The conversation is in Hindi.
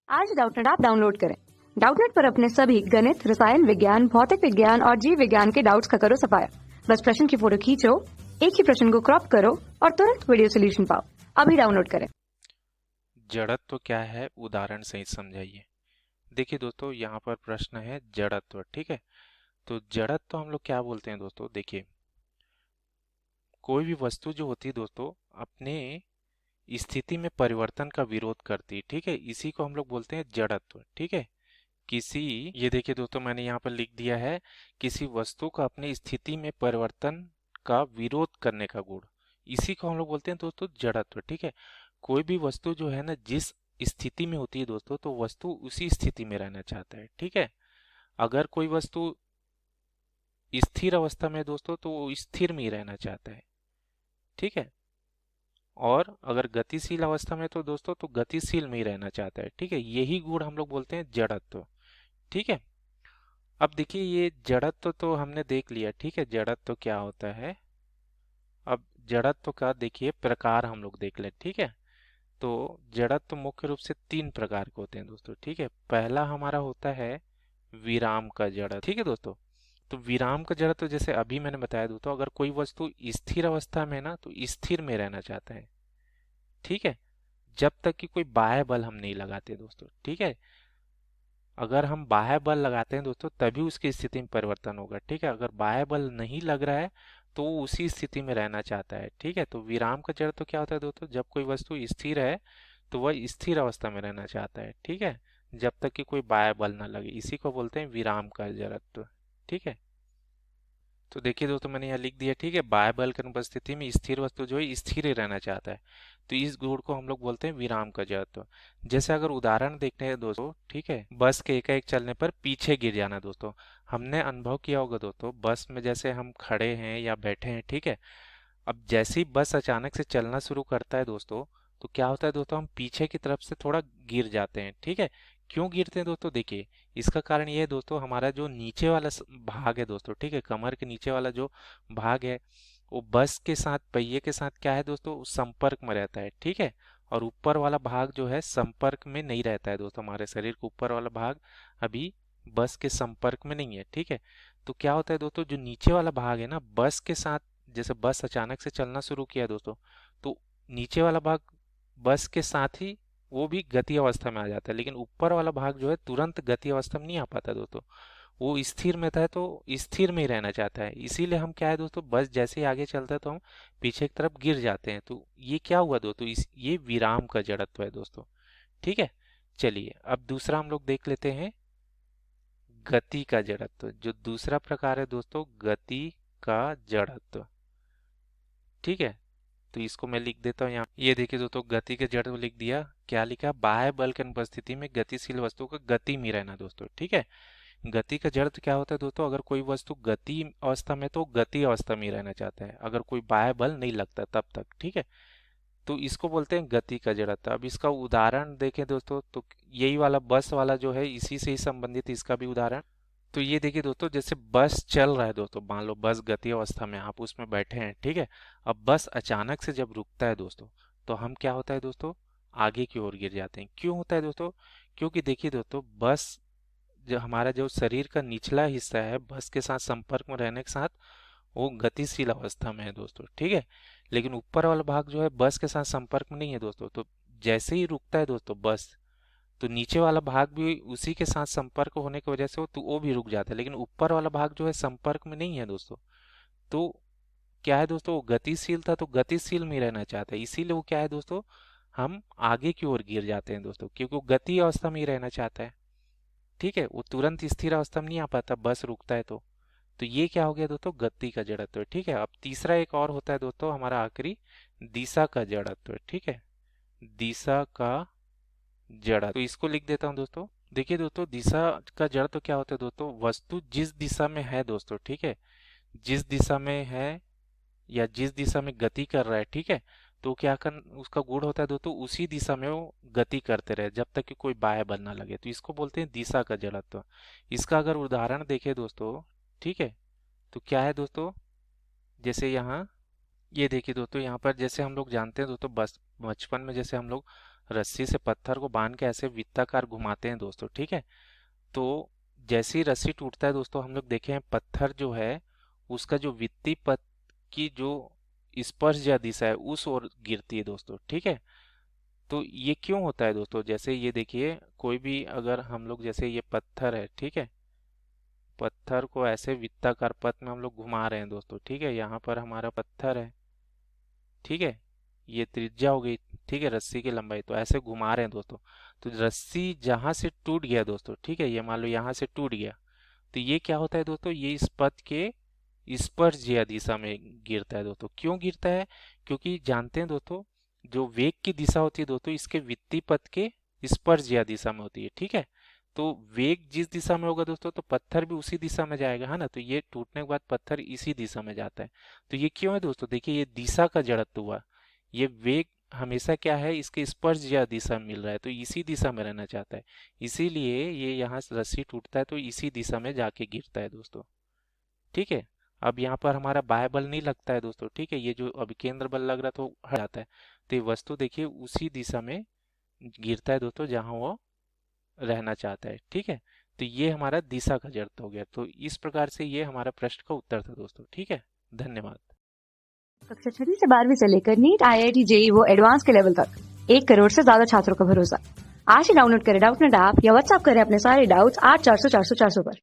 आज डाउटनेट ऐप डाउनलोड करें। डाउटनेट पर अपने सभी गणित, रसायन विज्ञान, भौतिक विज्ञान और जीव विज्ञान के डाउट्स का करो सफाया। बस प्रश्न की फोटो खींचो, एक ही प्रश्न को क्रॉप करो और तुरंत वीडियो सोल्यूशन पाओ। अभी डाउनलोड करें। जड़त्व क्या है, उदाहरण सहित समझाइए। देखिए दोस्तों, यहाँ पर प्रश्न है जड़त्व। ठीक है, तो जड़त्व हम लोग क्या बोलते हैं दोस्तों। देखिए, कोई भी वस्तु जो होती है दोस्तों, अपने स्थिति में परिवर्तन का विरोध करती है। ठीक है, इसी को हम लोग बोलते हैं जड़त्व। ठीक है, किसी ये देखिए दोस्तों, मैंने यहाँ पर लिख दिया है किसी वस्तु का अपनी स्थिति में परिवर्तन का विरोध करने का गुण, इसी को हम लोग बोलते हैं दोस्तों जड़त्व। ठीक है, कोई भी वस्तु जो है ना, जिस स्थिति में होती है दोस्तों, तो वस्तु उसी स्थिति में रहना चाहता है। ठीक है, अगर कोई वस्तु स्थिर अवस्था में है दोस्तों, तो वो स्थिर में ही रहना चाहता है। ठीक है, और अगर गतिशील अवस्था में तो दोस्तों, तो गतिशील में ही रहना चाहता है। ठीक है, यही गुण हम लोग बोलते हैं जड़त्व। ठीक है, अब देखिए, ये जड़त्व तो हमने देख लिया। ठीक है, जड़त्व क्या होता है। अब जड़त्व का देखिए प्रकार हम लोग देख ले। ठीक है, तो जड़त्व मुख्य रूप से तीन प्रकार के होते हैं दोस्तों। ठीक है, पहला हमारा होता है विराम का जड़त्व। ठीक है दोस्तों, तो विराम का जड़त्व जैसे अभी मैंने बताया दोस्तों, अगर कोई वस्तु स्थिर अवस्था में है ना, तो स्थिर में रहना चाहता है। ठीक है, जब तक कि कोई बाह्य बल हम नहीं लगाते दोस्तों। ठीक है, अगर हम बाह्य बल लगाते हैं दोस्तों, तभी उसकी स्थिति में परिवर्तन होगा। ठीक है, अगर बाह्य बल नहीं लग रहा है तो वो उसी स्थिति में रहना चाहता है। ठीक है, तो विराम का जड़ तो क्या होता है दोस्तों, जब कोई वस्तु स्थिर है तो वह स्थिर अवस्था में रहना चाहता है। ठीक है, जब तक कि कोई बाह्य बल ना लगे, इसी को बोलते हैं विराम का जड़त्व। ठीक है, तो देखिए दोस्तों, मैंने यहाँ लिख दिया। ठीक है, बाह्य बल की अनुपस्थिति में स्थिर वस्तु जो है स्थिर ही रहना चाहता है, तो इस गुण को हम लोग बोलते हैं विराम का जड़त्व। जैसे अगर उदाहरण देखने हैं दोस्तों, ठीक है, बस के एकाएक चलने पर पीछे गिर जाना दोस्तों। हमने अनुभव किया होगा दोस्तों, बस में जैसे हम खड़े हैं या बैठे हैं। ठीक है, अब जैसे ही बस अचानक से चलना शुरू करता है दोस्तों, तो क्या होता है दोस्तों, हम पीछे की तरफ से थोड़ा गिर जाते हैं। ठीक है, क्यों गिरते हैं दोस्तों, देखिए इसका कारण ये है दोस्तों, हमारा जो नीचे वाला भाग है दोस्तों, ठीक है, कमर के नीचे वाला जो भाग है, वो बस के साथ, पहिए के साथ क्या है दोस्तों, संपर्क में रहता है। ठीक है, और ऊपर वाला भाग जो है संपर्क में नहीं रहता है दोस्तों। हमारे शरीर का ऊपर वाला भाग अभी बस के संपर्क में नहीं है। ठीक है, तो क्या होता है दोस्तों, जो नीचे वाला भाग है ना, बस के साथ, जैसे बस अचानक से चलना शुरू किया दोस्तों, तो नीचे वाला भाग बस के साथ ही वो भी गति अवस्था में आ जाता है, लेकिन ऊपर वाला भाग जो है तुरंत गति अवस्था में नहीं आ पाता दोस्तों। वो स्थिर में था, तो स्थिर में ही रहना चाहता है। इसीलिए हम क्या है दोस्तों, बस जैसे ही आगे चलता है तो हम पीछे की तरफ गिर जाते हैं। तो ये क्या हुआ दोस्तों, ये विराम का जड़त्व है दोस्तों। ठीक है, चलिए अब दूसरा हम लोग देख लेते हैं, गति का जड़त्व। जो दूसरा प्रकार है दोस्तों, गति का जड़त्व। ठीक है, तो इसको मैं लिख देता हूँ यहाँ। ये देखिए दोस्तों, गति के जड़ को लिख दिया। क्या लिखा, बाह्य बल की अनुपस्थिति में गतिशील वस्तु का गति में रहना दोस्तों। ठीक है, गति का जड़ तो क्या होता है दोस्तों, अगर कोई वस्तु गति अवस्था में, तो गति अवस्था में ही रहना चाहता है, अगर कोई बाह्य बल नहीं लगता तब तक। ठीक है, तो इसको बोलते हैं गति का जड़त्व। अब इसका उदाहरण देखें दोस्तों, तो यही वाला बस वाला जो है, इसी से ही संबंधित इसका भी उदाहरण। तो ये देखिए दोस्तों, जैसे बस चल रहा है दोस्तों, मान लो बस गति अवस्था में, आप उसमें बैठे हैं। ठीक है, अब बस अचानक से जब रुकता है दोस्तों, तो हम क्या होता है दोस्तों, आगे की ओर गिर जाते हैं। क्यों होता है दोस्तों, क्योंकि देखिए दोस्तों, बस जो हमारा जो शरीर का निचला हिस्सा है, बस के साथ संपर्क में रहने के साथ वो गतिशील अवस्था में है दोस्तों। ठीक है, लेकिन ऊपर वाला भाग जो है बस के साथ संपर्क में नहीं है दोस्तों। तो जैसे ही रुकता है दोस्तों बस, तो नीचे वाला भाग भी उसी के साथ संपर्क होने की वजह से वो भी रुक जाता है, लेकिन ऊपर वाला भाग जो है संपर्क में नहीं है दोस्तों। तो क्या है दोस्तों, वो गतिशील था, तो गतिशील में ही रहना चाहता है, इसीलिए वो क्या है दोस्तों, हम आगे की ओर गिर जाते हैं दोस्तों, क्योंकि वो गति अवस्था में ही रहना चाहता है। ठीक है, वो तुरंत स्थिर अवस्था में नहीं आ पाता, बस रुकता है तो ये क्या हो गया दोस्तों, गति का जड़त्व। ठीक है, अब तीसरा एक और होता है दोस्तों, हमारा आखिरी, दिशा का जड़त्व। ठीक है, दिशा का जड़ा, तो इसको लिख देता हूँ दोस्तों। देखिए दोस्तों, दिशा का जड़ तो क्या होता है दोस्तों, वस्तु जिस दिशा में है दोस्तों, ठीक है, जिस दिशा में है या जिस दिशा में गति कर रहा है, ठीक है, तो क्या कर, उसका गुण होता है दोस्तों, उसी दिशा में वो गति करते रहे जब तक कि कोई बाह्य बल ना लगे, तो इसको बोलते हैं दिशा का जड़त्व। इसका अगर उदाहरण देखें दोस्तों, ठीक है, तो क्या है दोस्तों, जैसे यहाँ ये देखिए दोस्तों, यहाँ पर जैसे हम लोग जानते हैं दोस्तों, बस बचपन में जैसे हम लोग रस्सी से पत्थर को बांध के ऐसे वृत्ताकार घुमाते हैं दोस्तों, ठीक है। तो जैसे ही रस्सी टूटता है दोस्तों, हम लोग देखे हैं पत्थर जो है उसका जो वित्तीय पथ की जो स्पर्श या दिशा है उस ओर गिरती है दोस्तों, ठीक है। तो ये क्यों होता है दोस्तों, जैसे ये देखिए कोई भी अगर हम लोग जैसे ये पत्थर है, ठीक है, पत्थर को ऐसे वृत्ताकार पथ में हम लोग घुमा रहे हैं दोस्तों, ठीक है। यहाँ पर हमारा पत्थर है, ठीक है, ये त्रिज्या हो गई, ठीक है, रस्सी की लंबाई, तो ऐसे घुमा रहे हैं दोस्तों। तो रस्सी जहां से टूट गया दोस्तों, ठीक है, ये मान लो यहाँ से टूट गया, तो ये क्या होता है दोस्तों, ये इस पथ के स्पर्शज्या दिशा में गिरता है दोस्तों। क्यों गिरता है, क्योंकि जानते हैं दोस्तों जो वेग की दिशा होती है दोस्तों इसके वित्तीय पथ के स्पर्शज्या दिशा में होती है, ठीक है। तो वेग जिस दिशा में होगा दोस्तों तो पत्थर भी उसी दिशा में जाएगा, है ना। तो ये टूटने के बाद पत्थर इसी दिशा में जाता है। तो ये क्यों है दोस्तों, देखिए ये दिशा का जड़त्व हुआ, ये वेग हमेशा क्या है इसके स्पर्शज्या दिशा में मिल रहा है, तो इसी दिशा में रहना चाहता है, इसीलिए ये यहाँ रस्सी टूटता है तो इसी दिशा में जाके गिरता है दोस्तों, ठीक है। अब यहाँ पर हमारा बाह्य बल नहीं लगता है दोस्तों, ठीक है, ये जो अभिकेंद्र बल लग रहा था वो हट जाता है। तो ये वस्तु देखिए उसी दिशा में गिरता है दोस्तों जहाँ वो रहना चाहता है, ठीक है। तो ये हमारा दिशा का जड़त्व हो गया। तो इस प्रकार से ये हमारा प्रश्न का उत्तर था दोस्तों, ठीक है। धन्यवाद। कक्षा 6 से 12वीं से लेकर नीट, IIT, JEE वो एडवांस के लेवल तक 1 करोड़ से ज्यादा छात्रों का भरोसा। आज ही डाउनलोड करें डाउटनेट ऐप या व्हाट्सएप करें अपने सारे डाउट्स 8400 400 400 पर।